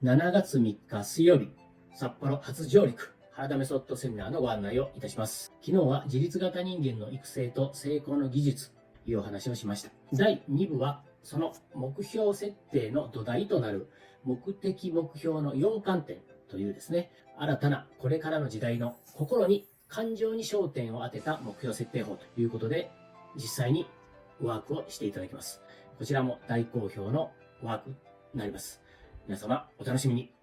7月3日水曜日、札幌初上陸、原田メソッドセミナーのご案内をいたします。昨日は自律型人間の育成と成功の技術というお話をしました。第2部は、その目標設定の土台となる目的目標の4観点というですね、新たなこれからの時代の心に感情に焦点を当てた目標設定法ということで、実際にワークをしていただきます。こちらも大好評のワークになります。皆様お楽しみに。